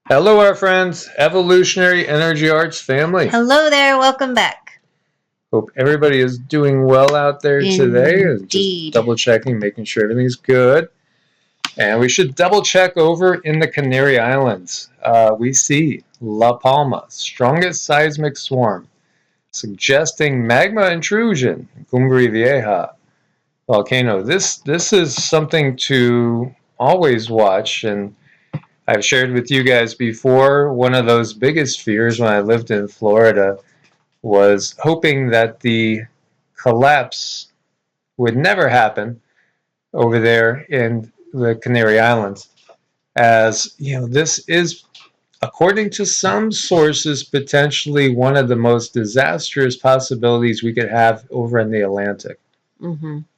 Hello, our friends, Evolutionary Energy Arts family. Hello there, welcome back. Hope everybody is doing well out there today. And just double checking, making sure everything's good. And we should double check over in the Canary Islands. We see La Palma, strongest seismic swarm, suggesting magma intrusion, Cumbre Vieja volcano. This is something to always watch, and I've shared with you guys before, one of those biggest fears when I lived in Florida was hoping that the collapse would never happen over there in the Canary Islands. As you know, this is, according to some sources, potentially one of the most disastrous possibilities we could have over in the Atlantic.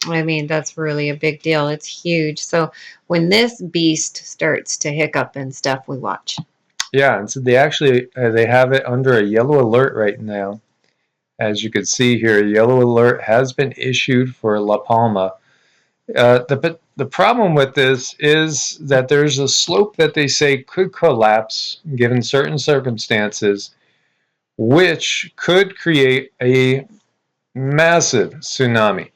I mean, that's really a big deal. It's huge. So when this beast starts to hiccup and stuff, we watch. Yeah, and so they actually they have it under a yellow alert right now. As you can see here, a yellow alert has been issued for La Palma. The problem with this is that there's a slope that they say could collapse given certain circumstances, which could create a massive tsunami.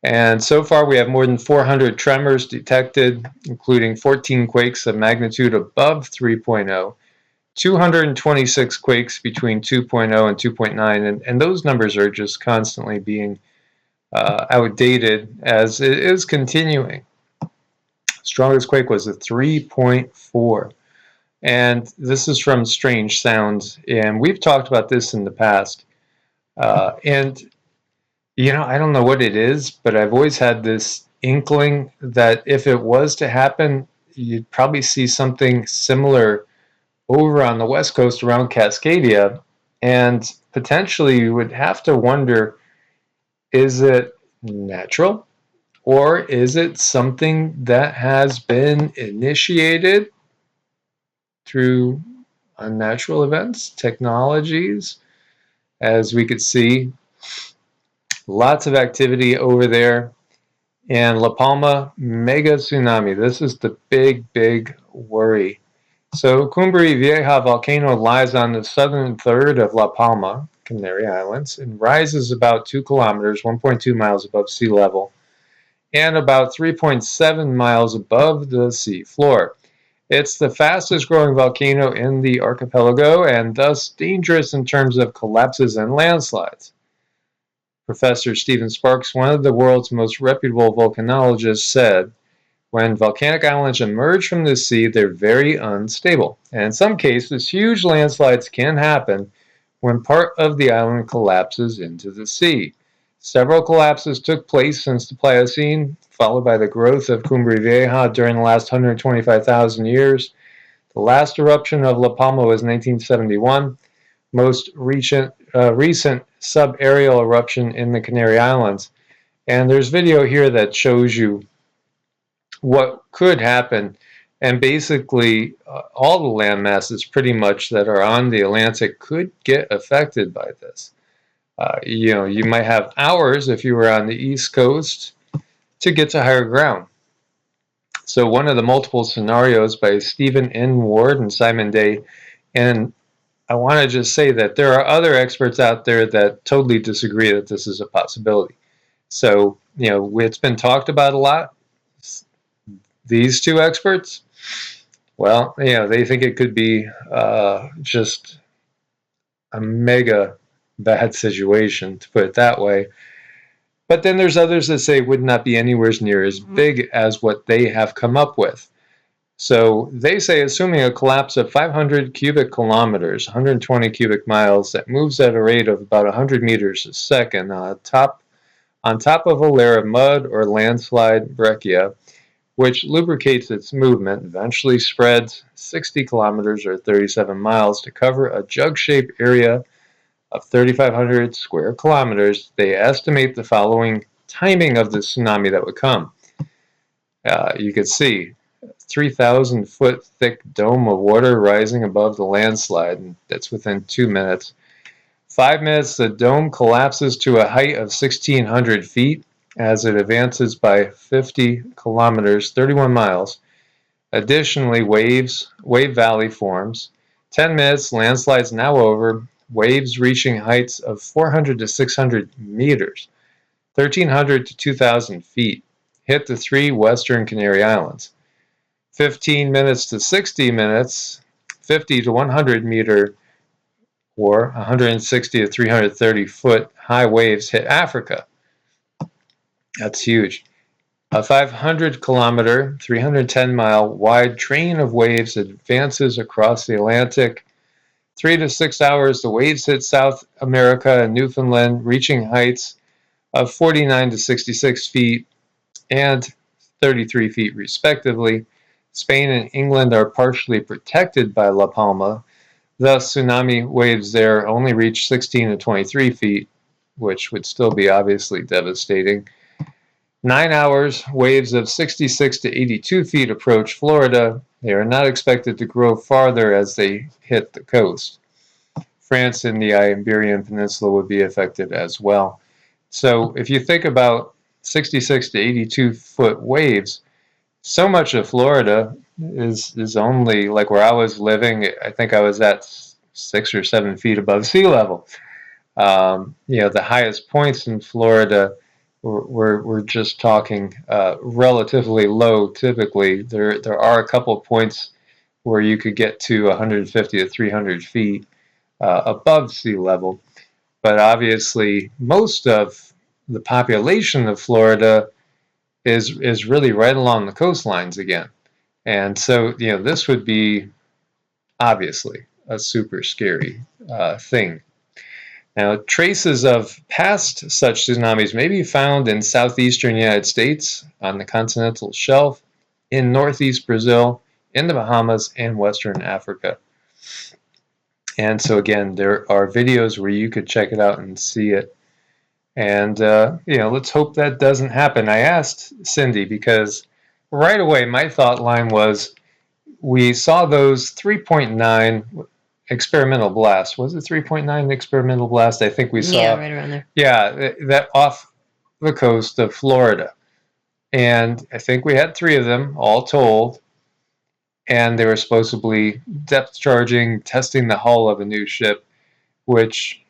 And so far, we have more than 400 tremors detected, including 14 quakes of magnitude above 3.0, 226 quakes between 2.0 and 2.9, and those numbers are just constantly being outdated as it is continuing. Strongest quake was a 3.4. And this is from Strange Sounds, and we've talked about this in the past. And you know, I don't know what it is, but I've always had this inkling that if it was to happen, you'd probably see something similar over on the west coast around Cascadia, and potentially you would have to wonder, is it natural or is it something that has been initiated through unnatural events, technologies? As we could see, lots of activity over there. And La Palma, mega tsunami. This is the big worry. So Cumbre Vieja volcano lies on the southern third of La Palma, Canary Islands, and rises about 2 kilometers, 1.2 miles above sea level, and about 3.7 miles above the sea floor. It's the fastest growing volcano in the archipelago and thus dangerous in terms of collapses and landslides. Professor Stephen Sparks, one of the world's most reputable volcanologists, said, when volcanic islands emerge from the sea, they're very unstable. And in some cases, huge landslides can happen when part of the island collapses into the sea. Several collapses took place since the Pliocene, followed by the growth of Cumbre Vieja during the last 125,000 years. The last eruption of La Palma was 1971. Most recent subaerial eruption in the Canary Islands. And there's video here that shows you what could happen. And basically, all the land masses pretty much that are on the Atlantic could get affected by this. You know, you might have hours if you were on the East Coast to get to higher ground. So one of the multiple scenarios by Stephen N. Ward and Simon Day, and I want to just say that there are other experts out there that totally disagree that this is a possibility. So, you know, it's been talked about a lot. These two experts, well, you know, they think it could be just a mega bad situation, to put it that way. But then there's others that say it would not be anywhere near as big as what they have come up with. So they say, assuming a collapse of 500 cubic kilometers, 120 cubic miles, that moves at a rate of about 100 meters a second on top of a layer of mud or landslide breccia, which lubricates its movement, eventually spreads 60 kilometers or 37 miles to cover a jug-shaped area of 3,500 square kilometers. They estimate the following timing of the tsunami that would come. You could see 3,000 foot thick dome of water rising above the landslide, and that's within 2 minutes. 5 minutes, the dome collapses to a height of 1,600 feet as it advances by 50 kilometers, 31 miles. Additionally, wave valley forms. 10 minutes, landslides now over, waves reaching heights of 400 to 600 meters, 1,300 to 2,000 feet, hit the 3 western Canary Islands. 15 minutes to 60 minutes, 50 to 100 meter or 160 to 330 foot high waves hit Africa. That's huge. A 500-kilometer, 310-mile wide train of waves advances across the Atlantic. 3 to 6 hours, the waves hit South America and Newfoundland, reaching heights of 49 to 66 feet and 33 feet, respectively. Spain and England are partially protected by La Palma. Thus, tsunami waves there only reach 16 to 23 feet, which would still be obviously devastating. 9 hours, waves of 66 to 82 feet approach Florida. They are not expected to grow farther as they hit the coast. France and the Iberian Peninsula would be affected as well. So if you think about 66 to 82 foot waves, so much of Florida is only, like where I was living, I think I was at 6 or 7 feet above sea level. The highest points in Florida, we're just talking relatively low typically. There are a couple of points where you could get to 150 to 300 feet above sea level. But obviously, most of the population of Florida is really right along the coastlines again. And so, this would be obviously a super scary thing. Now, traces of past such tsunamis may be found in southeastern United States, on the continental shelf, in northeast Brazil, in the Bahamas, and western Africa. And so again, there are videos where you could check it out and see it. And, let's hope that doesn't happen. I asked Cindy because right away my thought line was, we saw those 3.9 experimental blast. Was it 3.9 experimental blast? I think we saw. Yeah, right around there. Yeah, that off the coast of Florida. And I think we had 3 of them, all told. And they were supposedly depth charging, testing the hull of a new ship, which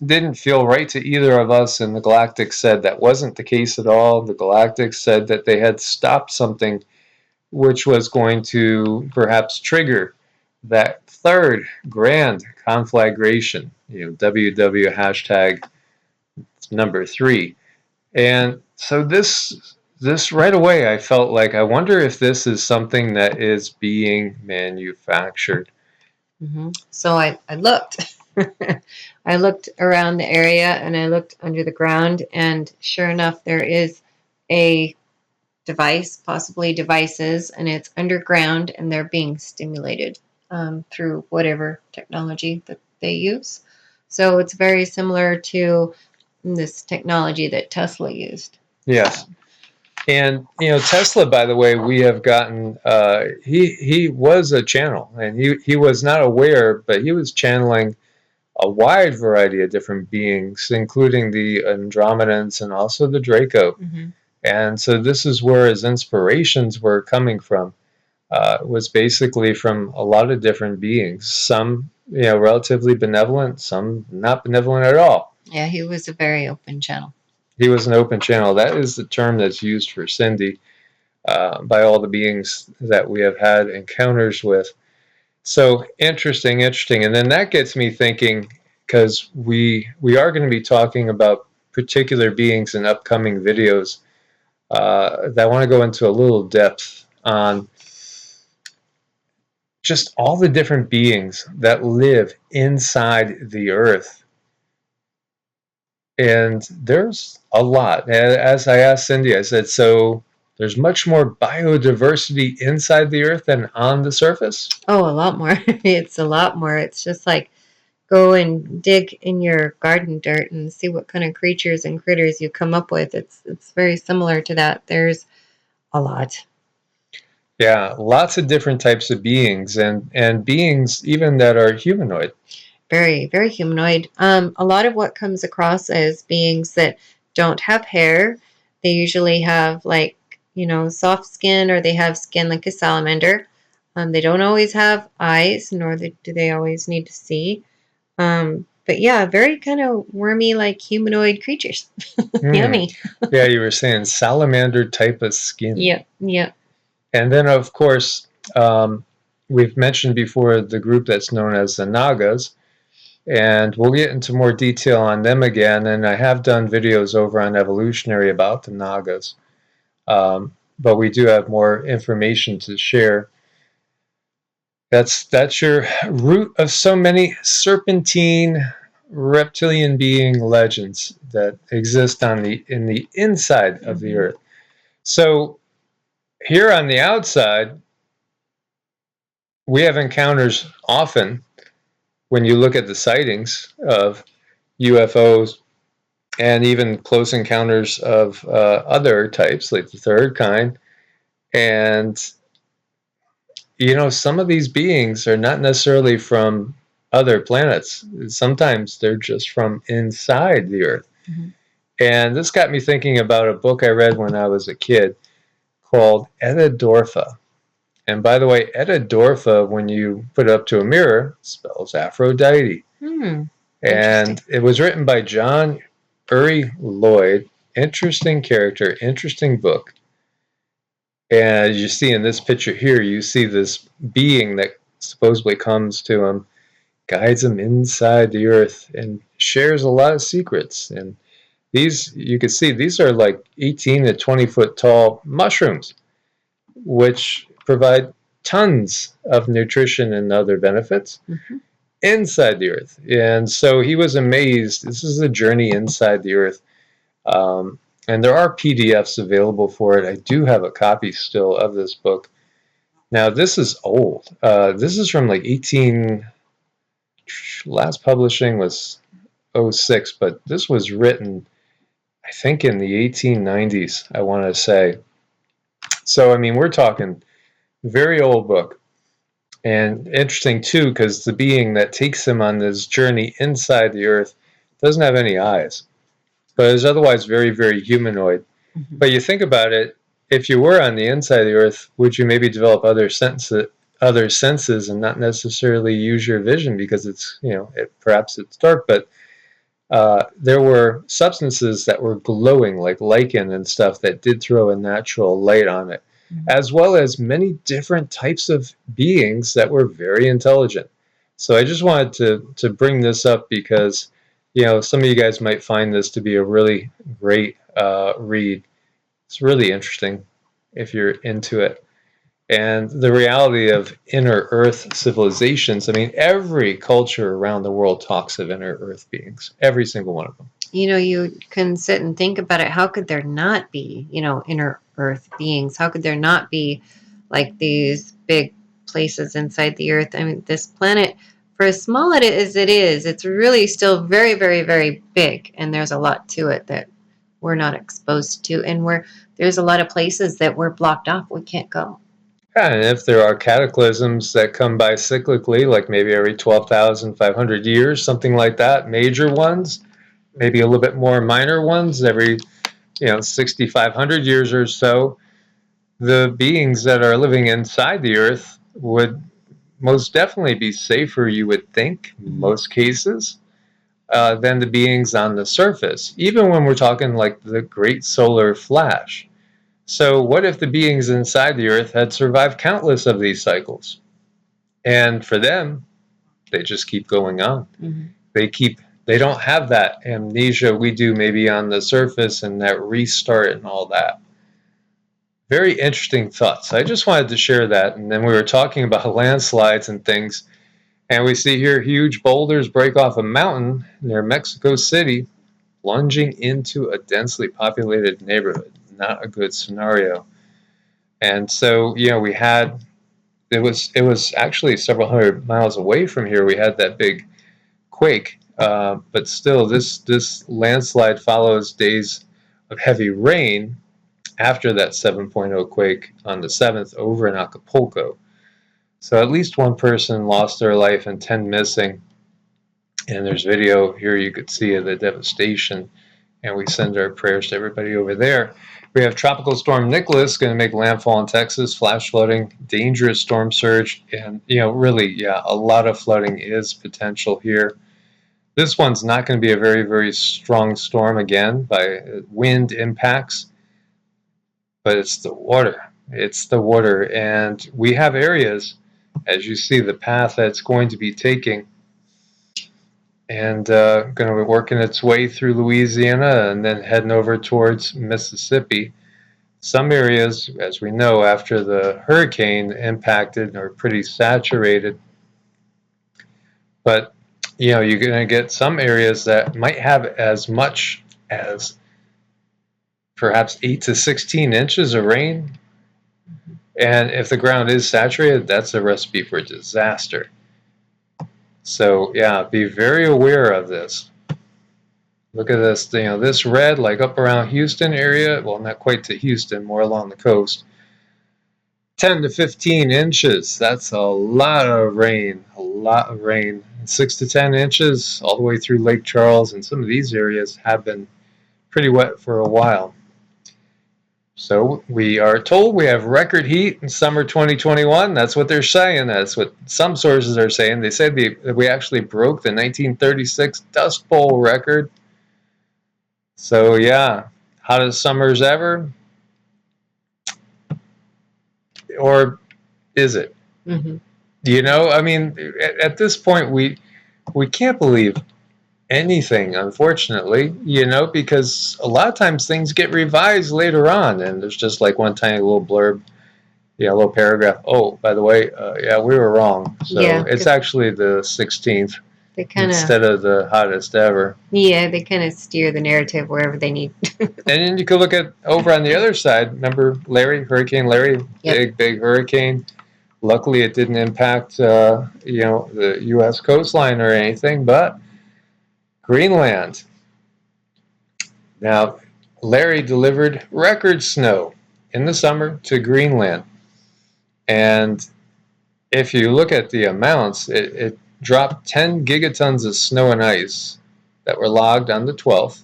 didn't feel right to either of us. And the Galactic said that wasn't the case at all. The Galactic said that they had stopped something which was going to perhaps trigger that third grand conflagration, WW hashtag number 3. And so this right away, I felt like, I wonder if this is something that is being manufactured. Mm-hmm. So I looked. I looked around the area and I looked under the ground, and sure enough, there is a device, possibly devices, and it's underground, and they're being stimulated through whatever technology that they use. So it's very similar to this technology that Tesla used. Yes. And, Tesla, by the way, we have gotten, he was a channel, and he was not aware, but he was channeling a wide variety of different beings, including the Andromedans and also the Draco. Mm-hmm. And so this is where his inspirations were coming from. Was basically from a lot of different beings. Some, relatively benevolent, some not benevolent at all. Yeah, he was a very open channel. He was an open channel. That is the term that's used for Cindy by all the beings that we have had encounters with. So interesting. And then that gets me thinking, because we are going to be talking about particular beings in upcoming videos that I want to go into a little depth on just all the different beings that live inside the earth. And there's a lot. As I asked Cindy, I said, so there's much more biodiversity inside the earth than on the surface? Oh, a lot more. It's a lot more. It's just like go and dig in your garden dirt and see what kind of creatures and critters you come up with. It's very similar to that. There's a lot. Yeah, lots of different types of beings, and beings even that are humanoid. Very, very humanoid. A lot of what comes across as beings that don't have hair, they usually have like soft skin, or they have skin like a salamander. They don't always have eyes, nor do they always need to see. But yeah, very kind of wormy, like humanoid creatures. Mm. Yummy. Yeah, you were saying salamander type of skin. Yep, yep. And then, of course, we've mentioned before the group that's known as the Nagas, and we'll get into more detail on them again. And I have done videos over on Evolutionary about the Nagas, but we do have more information to share. That's your root of so many serpentine reptilian being legends that exist in the inside of the earth. So here on the outside, we have encounters often when you look at the sightings of UFOs and even close encounters of other types, like the third kind. And, some of these beings are not necessarily from other planets. Sometimes they're just from inside the Earth. Mm-hmm. And this got me thinking about a book I read when I was a kid called Eddadorfa. And by the way, Eddadorfa, when you put it up to a mirror, spells Aphrodite. And it was written by John Uri Lloyd. Interesting character, interesting book. And as you see in this picture here, you see this being that supposedly comes to him, guides him inside the earth, and shares a lot of secrets. And these, you can see, these are like 18 to 20 foot tall mushrooms, which provide tons of nutrition and other benefits inside the earth. And so he was amazed. This is a journey inside the earth. And there are PDFs available for it. I do have a copy still of this book. Now, this is old. This is from like last publishing was 06, but this was written, I think, in the 1890s, I want to say. So, I mean, we're talking very old book. And interesting, too, because the being that takes him on this journey inside the earth doesn't have any eyes, but is otherwise very, very humanoid. Mm-hmm. But you think about it, if you were on the inside of the earth, would you maybe develop other senses and not necessarily use your vision because it's, perhaps it's dark, but there were substances that were glowing like lichen and stuff that did throw a natural light on it, as well as many different types of beings that were very intelligent. So I just wanted to bring this up because, some of you guys might find this to be a really great read. It's really interesting if you're into it. And the reality of inner earth civilizations, I mean, every culture around the world talks of inner earth beings, every single one of them. You can sit and think about it. How could there not be, inner earth beings? How could there not be like these big places inside the earth? I mean, this planet, for as small as it is, it's really still very, very, very big. And there's a lot to it that we're not exposed to. And there's a lot of places that we're blocked off. We can't go. Yeah, and if there are cataclysms that come by cyclically, like maybe every 12,500 years, something like that, major ones, maybe a little bit more minor ones every 6,500 years or so, the beings that are living inside the earth would most definitely be safer, you would think, in most cases, than the beings on the surface, even when we're talking like the great solar flash. So what if the beings inside the earth had survived countless of these cycles? And for them, they just keep going on. They don't have that amnesia we do maybe on the surface and that restart and all that. Very interesting thoughts. I just wanted to share that. And then we were talking about landslides and things. And we see here huge boulders break off a mountain near Mexico City, plunging into a densely populated neighborhood. Not a good scenario. And so, we had, it was actually several hundred miles away from here. We had that big quake. But still, this landslide follows days of heavy rain after that 7.0 quake on the 7th over in Acapulco. So at least one person lost their life and 10 missing. And there's video here you could see of the devastation And we send our prayers to everybody over there. We have Tropical Storm Nicholas going to make landfall in Texas, flash flooding, dangerous storm surge, and, really, yeah, a lot of flooding is potential here. This one's not going to be a very, very strong storm again by wind impacts, but it's the water. It's the water. And we have areas, as you see, the path that's going to be taking and going to be working its way through Louisiana and then heading over towards Mississippi. Some areas, as we know, after the hurricane impacted are pretty saturated. But, you're going to get some areas that might have as much as perhaps 8 to 16 inches of rain. And if the ground is saturated, that's a recipe for disaster. So, yeah, be very aware of this. Look at this, this red, like up around Houston area. Well, not quite to Houston, more along the coast. 10 to 15 inches. That's a lot of rain. A lot of rain. 6 to 10 inches all the way through Lake Charles. And some of these areas have been pretty wet for a while. So we are told we have record heat in summer 2021. That's what they're saying. That's what some sources are saying. They said that we actually broke the 1936 Dust Bowl record. So yeah, hottest summers ever. Or is it? Mm-hmm. I mean, at this point, we can't believe anything, unfortunately, because a lot of times things get revised later on, and there's just like one tiny little blurb, a little paragraph. Oh, by the way, yeah, we were wrong. So it's actually the 16th instead of the hottest ever. Yeah, they kind of steer the narrative wherever they need. And then you could look at over on the other side. Remember Hurricane Larry, big hurricane. Luckily, it didn't impact, the U.S. coastline or anything, but Greenland. Now, Larry delivered record snow in the summer to Greenland. And if you look at the amounts, it dropped 10 gigatons of snow and ice that were logged on the 12th.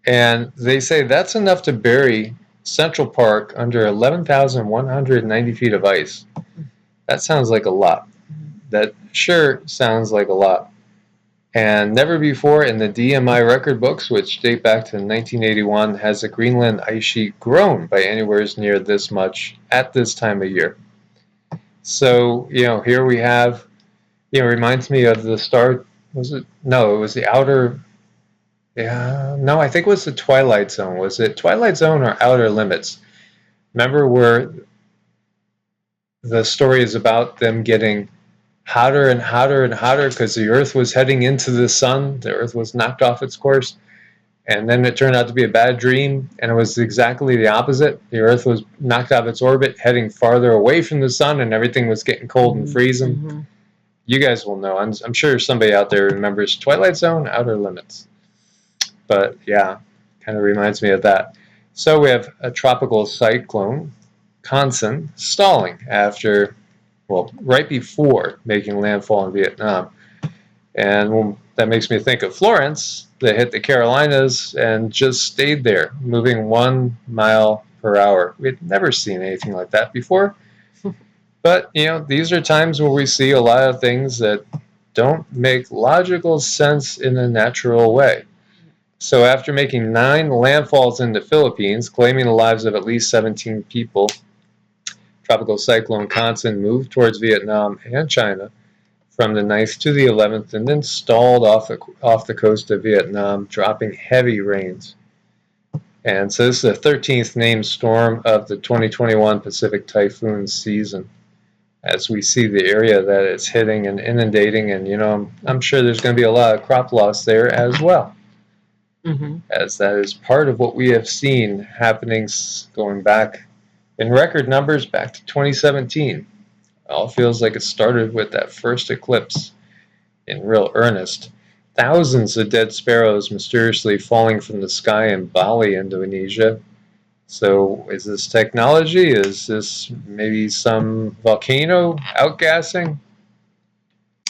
And they say that's enough to bury Central Park under 11,190 feet of ice. That sounds like a lot. That sure sounds like a lot. And never before in the DMI record books, which date back to 1981, has the Greenland ice sheet grown by anywhere near this much at this time of year. So, here we have, reminds me of the star, was it? No, it was the outer, no, I think it was the Twilight Zone. Was it Twilight Zone or Outer Limits? Remember where the story is about them getting hotter and hotter and hotter because the Earth was heading into the sun. The Earth was knocked off its course. And then it turned out to be a bad dream, and it was exactly the opposite. The Earth was knocked out of its orbit, heading farther away from the sun, and everything was getting cold and freezing. Mm-hmm. You guys will know. I'm sure somebody out there remembers Twilight Zone, Outer Limits. But yeah, kind of reminds me of that. So we have a tropical cyclone, Consen, stalling after, right before making landfall in Vietnam. And that makes me think of Florence. They hit the Carolinas and just stayed there, moving 1 mile per hour. We had never seen anything like that before. But, these are times where we see a lot of things that don't make logical sense in a natural way. So after making 9 landfalls in the Philippines, claiming the lives of at least 17 people, Tropical Cyclone Consen moved towards Vietnam and China from the 9th to the 11th, and then stalled off the coast of Vietnam, dropping heavy rains. And so this is the 13th named storm of the 2021 Pacific typhoon season, as we see the area that it's hitting and inundating. And, I'm sure there's going to be a lot of crop loss there as well, as that is part of what we have seen happening going back in record numbers back to 2017. All feels like it started with that first eclipse in real earnest. Thousands of dead sparrows mysteriously falling from the sky in Bali, Indonesia. So is this technology? Is this maybe some volcano outgassing?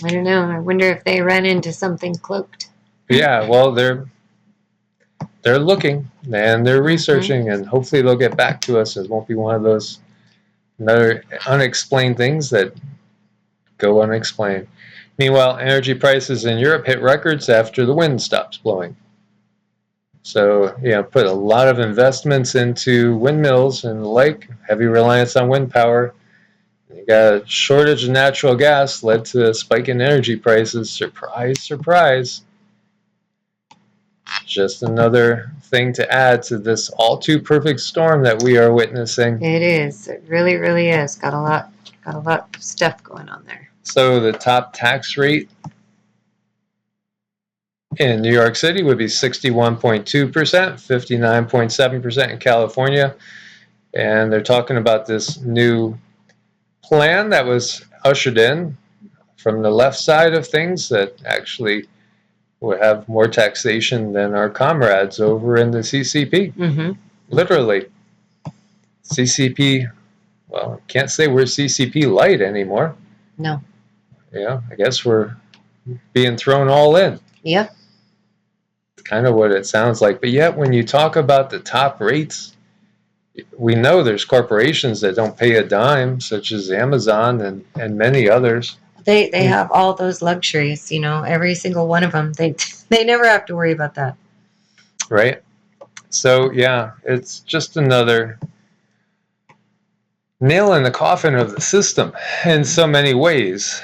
I don't know. I wonder if they ran into something cloaked. Yeah, well, they're they're looking and they're researching, and hopefully they'll get back to us. It won't be one of those another unexplained things that go unexplained. Meanwhile, energy prices in Europe hit records after the wind stops blowing. So, put a lot of investments into windmills and the like, heavy reliance on wind power. You got a shortage of natural gas, led to a spike in energy prices. Surprise, surprise. Just another thing to add to this all too perfect storm that we are witnessing. It is. It really, really is. Got a lot of stuff going on there. So the top tax rate in New York City would be 61.2%, 59.7% in California. And they're talking about this new plan that was ushered in from the left side of things that actually would have more taxation than our comrades over in the CCP. Mm-hmm. Literally. CCP, well, can't say we're CCP light anymore. No. I guess we're being thrown all in. Yep. It's kind of what it sounds like. But yet, when you talk about the top rates, we know there's corporations that don't pay a dime, such as Amazon and many others. They have all those luxuries, every single one of them. They never have to worry about that. Right? So, it's just another nail in the coffin of the system in so many ways.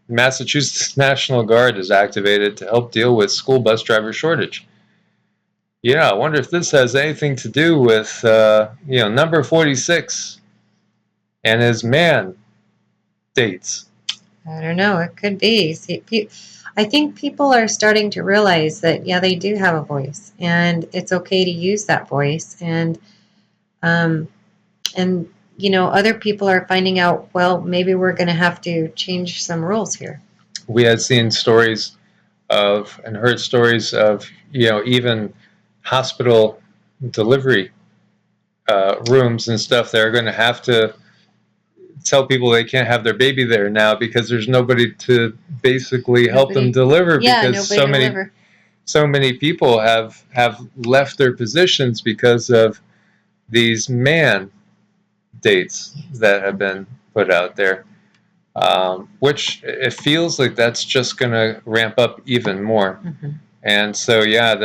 Massachusetts National Guard is activated to help deal with school bus driver shortage. I wonder if this has anything to do with, number 46 and his man dates. I don't know. It could be. See, I think people are starting to realize that, they do have a voice, and it's okay to use that voice. And other people are finding out, well, maybe we're going to have to change some rules here. We had seen stories of, and heard stories of, even hospital delivery rooms and stuff that are going to have to tell people they can't have their baby there now because there's nobody to basically help them deliver, because so many people have left their positions because of these man dates that have been put out there, which it feels like that's just going to ramp up even more. Mm-hmm. And so you have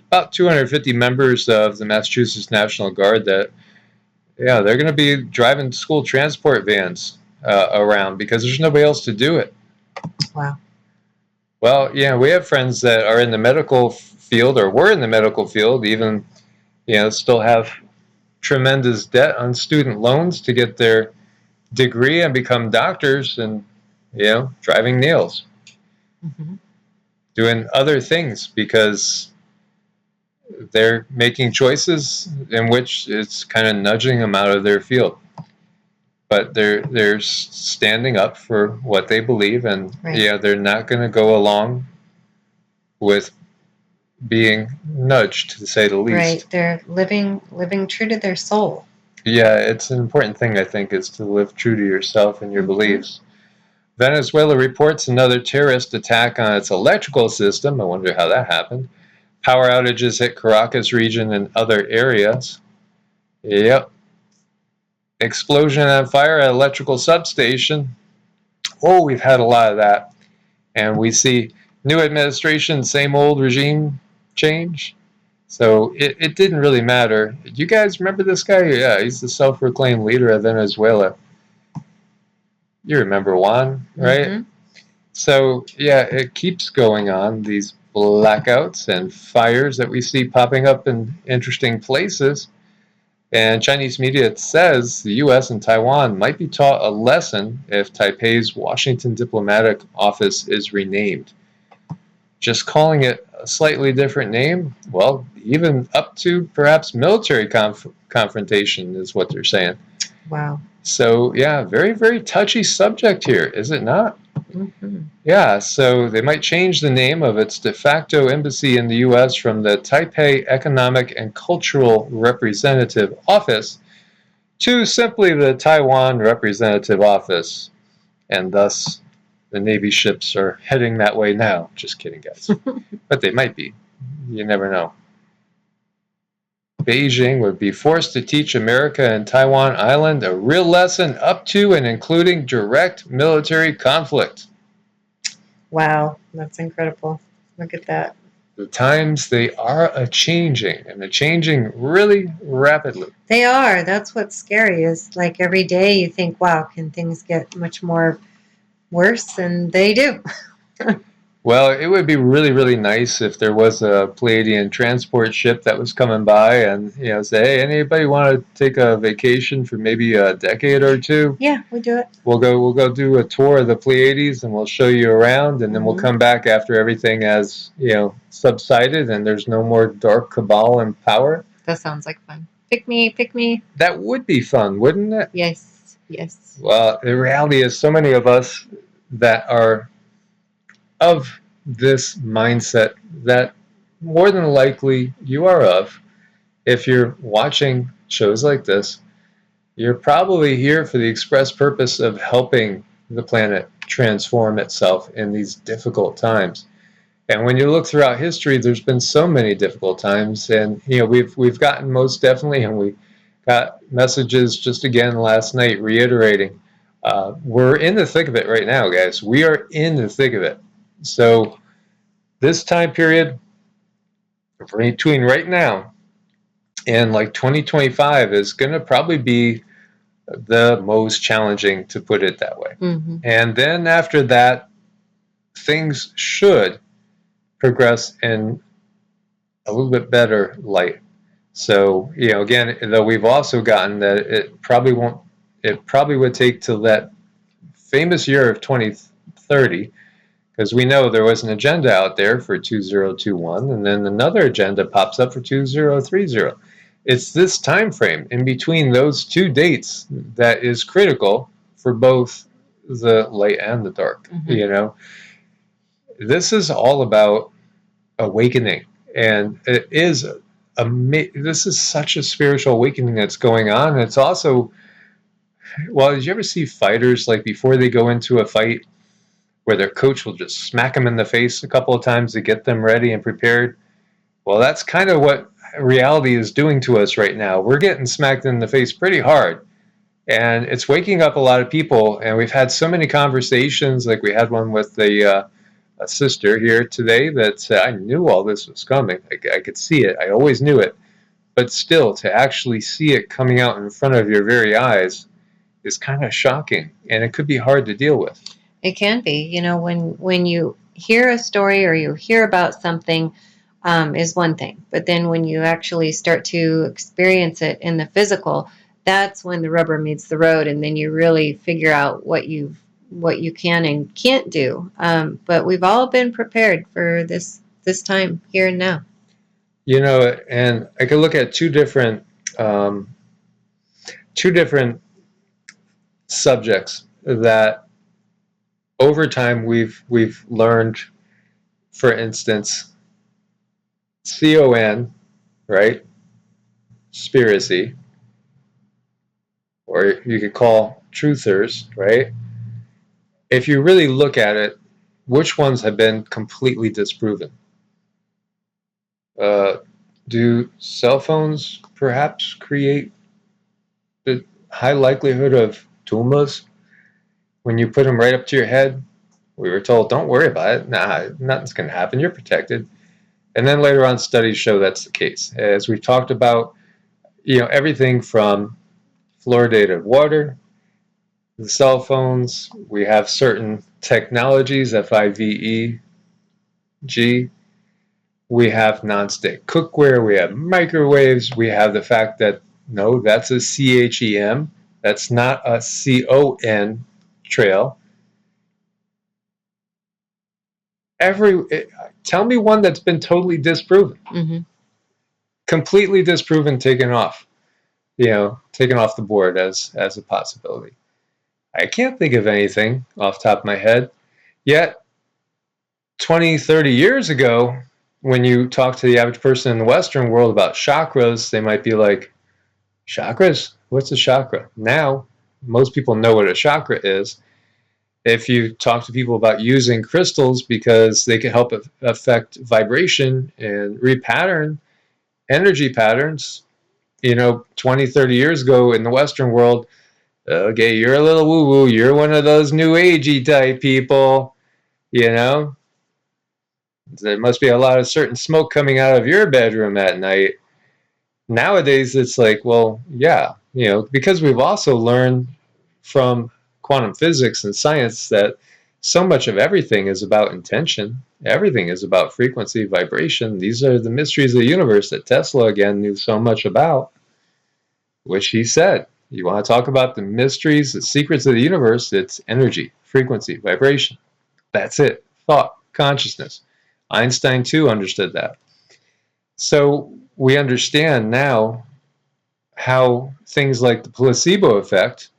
about 250 members of the Massachusetts National Guard that they're going to be driving school transport vans around because there's nobody else to do it. Wow. Well, we have friends that are in the medical field, or were in the medical field, even, still have tremendous debt on student loans to get their degree and become doctors, and, driving nails. Mm-hmm. Doing other things because they're making choices in which it's kind of nudging them out of their field. But they're standing up for what they believe, and right. They're not going to go along with being nudged, to say the least. Right, they're living true to their soul. Yeah, it's an important thing, I think, is to live true to yourself and your beliefs. Venezuela reports another terrorist attack on its electrical system. I wonder how that happened. Power outages hit Caracas region and other areas. Yep. Explosion and fire at electrical substation. Oh, we've had a lot of that. And we see new administration, same old regime change. So it didn't really matter. Do you guys remember this guy? Yeah, he's the self-proclaimed leader of Venezuela. You remember Juan, right? Mm-hmm. So, it keeps going on, these blackouts and fires that we see popping up in interesting places. And Chinese media says the U.S. and Taiwan might be taught a lesson if Taipei's Washington diplomatic office is renamed. Just calling it a slightly different name, well, even up to perhaps military confrontation is what they're saying. Wow. So, very, very touchy subject here, is it not? Mm-hmm. Yeah, so they might change the name of its de facto embassy in the U.S. from the Taipei Economic and Cultural Representative Office to simply the Taiwan Representative Office. And thus, the Navy ships are heading that way now. Just kidding, guys. But they might be. You never know. Beijing would be forced to teach America and Taiwan Island a real lesson up to and including direct military conflict. Wow, that's incredible. Look at that. The times, they are a-changing, and they're changing really rapidly. They are. That's what's scary is like every day you think, wow, can things get much more worse? And they do. Well, it would be really, really nice if there was a Pleiadian transport ship that was coming by and, say, hey, anybody want to take a vacation for maybe a decade or two? Yeah, we do it. We'll go do a tour of the Pleiades and we'll show you around, and then we'll come back after everything has, subsided and there's no more dark cabal and power. That sounds like fun. Pick me, pick me. That would be fun, wouldn't it? Yes, yes. Well, the reality is so many of us that are of this mindset that more than likely you are of, if you're watching shows like this, you're probably here for the express purpose of helping the planet transform itself in these difficult times. And when you look throughout history, there's been so many difficult times, and we've gotten most definitely, and we got messages just again last night reiterating, we're in the thick of it right now, guys. We are in the thick of it. So this time period between right now and like 2025 is going to probably be the most challenging, to put it that way. And then after that, things should progress in a little bit better light. So, again, though we've also gotten that it probably would take till that famous year of 2030, because we know there was an agenda out there for 2021, and then another agenda pops up for 2030. It's this time frame in between those two dates that is critical for both the light and the dark. This is all about awakening, and it is this is such a spiritual awakening that's going on. It's also, well, did you ever see fighters, like before they go into a fight, where their coach will just smack them in the face a couple of times to get them ready and prepared? Well, that's kind of what reality is doing to us right now. We're getting smacked in the face pretty hard, and it's waking up a lot of people. And we've had so many conversations, like we had one with a sister here today that said, I knew all this was coming. I could see it. I always knew it. But still, to actually see it coming out in front of your very eyes is kind of shocking, and it could be hard to deal with. It can be. When you hear a story or you hear about something is one thing. But then when you actually start to experience it in the physical, that's when the rubber meets the road, and then you really figure out what you can and can't do. But we've all been prepared for this time here and now. And I could look at two different subjects that over time we've learned. For instance, CON, right? Spiracy, or you could call truthers, right? If you really look at it, which ones have been completely disproven? Do cell phones perhaps create the high likelihood of tumas? When you put them right up to your head, we were told, don't worry about it. Nah, nothing's going to happen. You're protected. And then later on, studies show that's the case. As we've talked about, everything from fluoridated water, the cell phones, we have certain technologies, FIVEG, we have nonstick cookware, we have microwaves, we have the fact that, no, that's a CHEM, that's not a CON trail. Tell me one that's been totally disproven. Completely disproven, taken off the board as a possibility. I can't think of anything off the top of my head. Yet, 20, 30 years ago, when you talk to the average person in the Western world about chakras, they might be like, chakras? What's a chakra? Now, most people know what a chakra is. If you talk to people about using crystals because they can help affect vibration and repattern energy patterns, 20, 30 years ago in the Western world, okay, you're a little woo-woo, you're one of those new agey type people, there must be a lot of certain smoke coming out of your bedroom at night. Nowadays, it's like, well, yeah, because we've also learned from quantum physics and science that so much of everything is about intention. Everything is about frequency, vibration. These are the mysteries of the universe that Tesla, again, knew so much about, which he said, you want to talk about the mysteries, the secrets of the universe, it's energy, frequency, vibration. That's it. Thought, consciousness. Einstein, too, understood that. So we understand now how things like the placebo effect,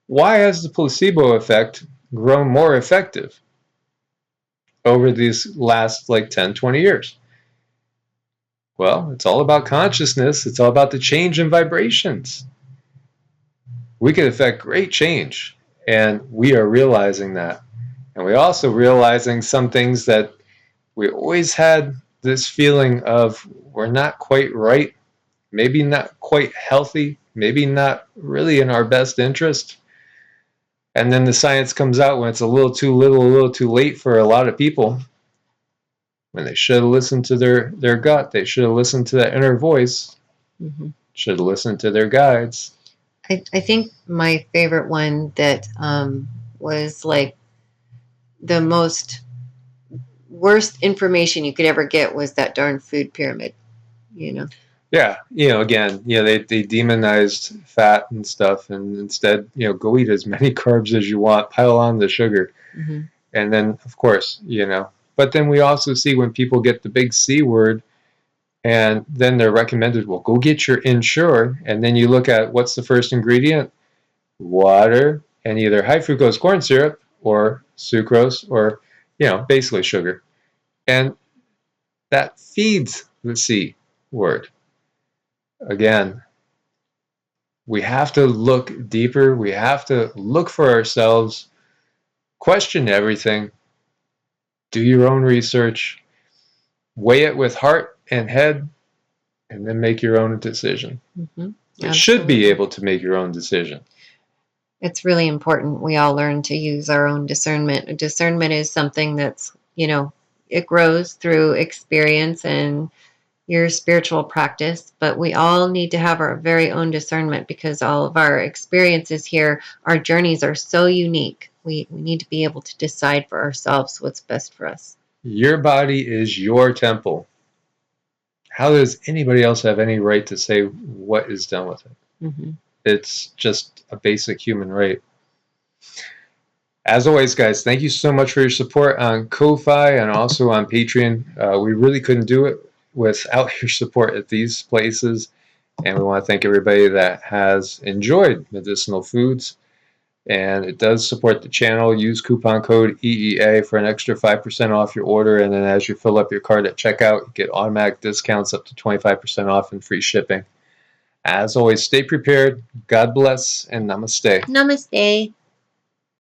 why has the placebo effect grown more effective over these last 10, 20 years? Well, it's all about consciousness. It's all about the change in vibrations. We can affect great change, and we are realizing that. And we're also realizing some things that we always had this feeling of we're not quite right, maybe not quite healthy, maybe not really in our best interest. And then the science comes out when it's a little too late for a lot of people. When they should have listened to their gut, they should have listened to that inner voice, should have listened to their guides. I think my favorite one that was like the most worst information you could ever get was that darn food pyramid, Yeah, again, they demonized fat and stuff, and instead, go eat as many carbs as you want, pile on the sugar. And then, of course, but then we also see when people get the big C word, and then they're recommended, well, go get your Ensure, and then you look at what's the first ingredient? Water, and either high fructose corn syrup or sucrose or, basically sugar. And that feeds the C word. Again, we have to look deeper. We have to look for ourselves, question everything, do your own research, weigh it with heart and head, and then make your own decision. You should be able to make your own decision. It's really important we all learn to use our own discernment. Discernment is something that's, it grows through experience and your spiritual practice, but we all need to have our very own discernment because all of our experiences here, our journeys are so unique. We need to be able to decide for ourselves what's best for us. Your body is your temple. How does anybody else have any right to say what is done with it? It's just a basic human right. As always, guys, thank you so much for your support on Ko-Fi and also on Patreon. We really couldn't do it without your support at these places. And we want to thank everybody that has enjoyed medicinal foods. And it does support the channel. Use coupon code EEA for an extra 5% off your order. And then as you fill up your cart at checkout, you get automatic discounts up to 25% off and free shipping. As always, stay prepared. God bless and namaste. Namaste.